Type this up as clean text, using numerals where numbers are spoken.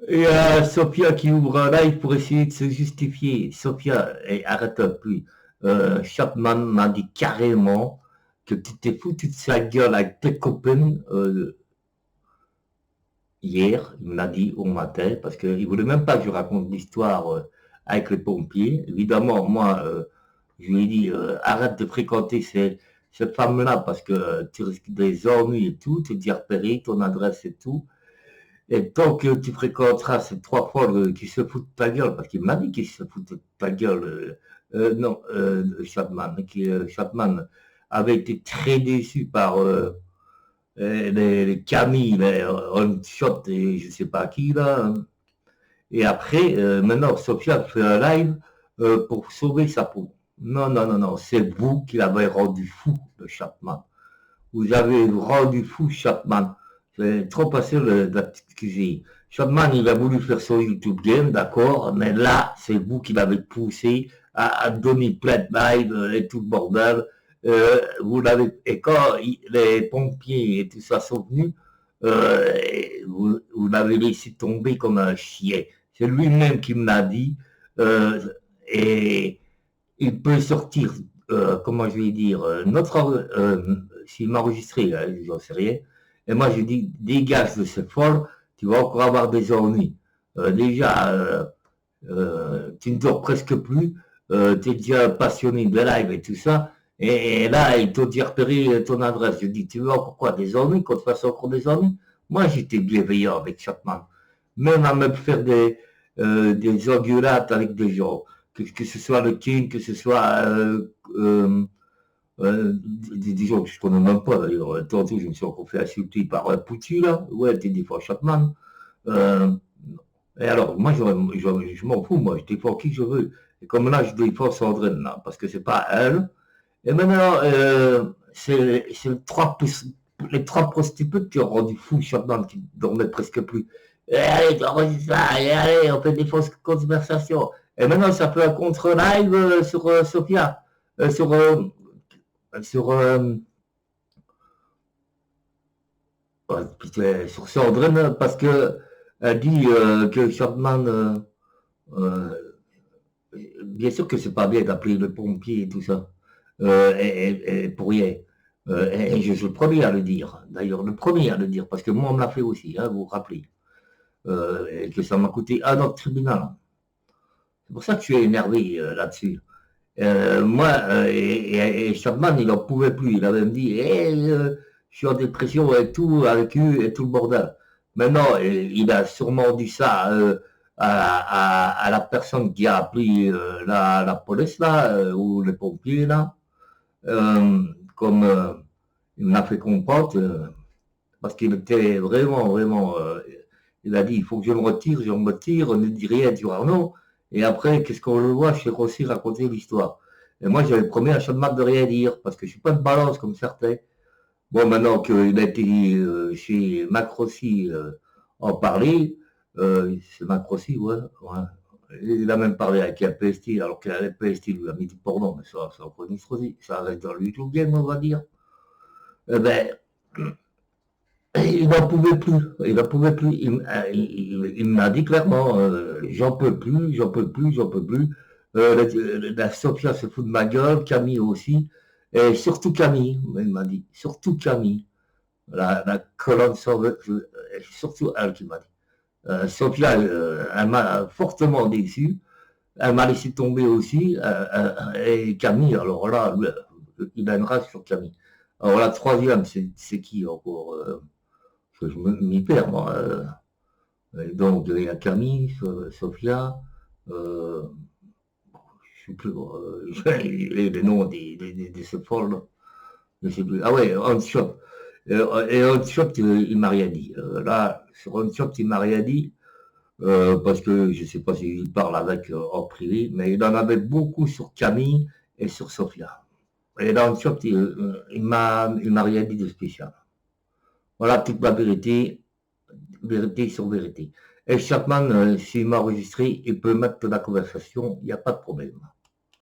Et Sophia qui ouvre un live pour essayer de se justifier. Sophia, arrête un peu. Chapman m'a dit carrément que tu t'es foutu de sa gueule avec tes copines hier. Il me l'a dit au matin parce qu'il voulait même pas que je raconte l'histoire avec les pompiers. Évidemment, moi, je lui ai dit arrête de fréquenter cette femme-là parce que tu risques des ennuis et tout, tu te dis repérer ton adresse et tout. Et tant que tu fréquenteras ces trois folles qui se foutent de ta gueule, parce qu'il m'a dit qu'il se foutait de ta gueule, non, Chapman, Chapman avait été très déçu par les Camille, les Shot et je sais pas qui là. Hein. Et après, maintenant, Sophia fait un live pour sauver sa peau. Non, non, non, non, c'est vous qui l'avez rendu fou, le Chapman. Vous avez rendu fou Chapman. C'est trop facile d'excuser. Chapman, il a voulu faire son YouTube game, d'accord, mais là, c'est vous qui l'avez poussé à donner plein de live et tout le bordel. Vous l'avez, et quand les pompiers et tout ça sont venus, vous l'avez laissé tomber comme un chien. C'est lui-même qui me l'a dit. Euh, et il peut sortir, comment je vais dire, s'il m'a enregistré, j'en sais rien. Et moi, je dis, dégage de ce folle, tu vas encore avoir des ennuis. Déjà, tu ne dors presque plus, tu es déjà passionné de live et tout ça. Et là, il t'a dit repérer ton adresse. Je dis, tu veux encore quoi, des ennuis, qu'on te fasse encore des ennuis? Moi, j'étais bienveillant avec Chapman. Même à me faire des engueulades avec des gens que ce soit le King, que ce soit des gens que je connais même pas d'ailleurs. Tantôt, je me suis encore fait insulter par Pouty, là. Ouais, t'es des fois Chapman. Euh, et alors, moi, je m'en fous, moi, je défends qui je veux. Et comme là, je défends Sandrine, là, parce que c'est pas elle. Et maintenant, c'est les trois prostituées qui ont rendu fou Chapman, qui dormaient presque plus. Et allez, enregistre ça, et allez, on fait des fausses conversations. Et maintenant, ça fait un contre-live sur Sophia, euh, sur, euh, sur, sur Sandrine, parce que elle dit que Chapman, euh, bien sûr que c'est pas bien d'appeler le pompier et tout ça, et pour rien. Et je suis le premier à le dire, d'ailleurs, le premier à le dire, parce que moi, on me l'a fait aussi, hein, vous vous rappelez, et que ça m'a coûté un an de tribunal. C'est pour ça que je suis énervé là-dessus. Moi, et Chapman, il n'en pouvait plus. Il avait me dit, hey, je suis en dépression et tout, avec eux et tout le bordel. Maintenant, il a sûrement dit ça à la personne qui a appelé la police, là, ou les pompiers, là. Euh, comme il m'a fait comprendre, parce qu'il était vraiment, vraiment, il a dit, il faut que je me retire, ne dis rien du Arnaud, et après, qu'est-ce qu'on le voit, je sais aussi raconter l'histoire. Et moi, j'avais promis à Chapman de rien dire, parce que je suis pas de balance comme certains. Bon, maintenant qu'il a été chez Macrossi en parler, c'est Macrossi, ouais, ouais. Il a même parlé avec un PST, alors que la PST lui a mis du porno, mais ça, c'est encore une histoire, ça reste dans le YouTube game, on va dire. Eh ben, il n'en pouvait plus. Il n'en pouvait plus. Il m'a dit clairement, j'en peux plus, j'en peux plus, j'en peux plus. La Sophia se fout de ma gueule, Camille aussi. Et surtout Camille, il m'a dit. Surtout Camille. La colonne surtout elle qui m'a dit. Sophia, elle m'a fortement déçu. Elle m'a laissé tomber aussi. Et Camille, alors là, il a une rage sur Camille. Alors la troisième, c'est qui encore je m'y perds, moi. Donc, il y a Camille, Sophia, euh, je ne sais plus, les noms des ce folles, je ne sais plus. Ah ouais, On Shop. Et On Shop, il m'a rien dit. Là, sur On Shop, il m'a rien dit, parce que je ne sais pas s'il parle avec en privé, mais il en avait beaucoup sur Camille et sur Sophia. Et dans On Shop, il m'a rien dit de spécial. Voilà toute la vérité. Vérité sur vérité. Et Chapman, s'il m'a enregistré, il peut mettre la conversation, il n'y a pas de problème.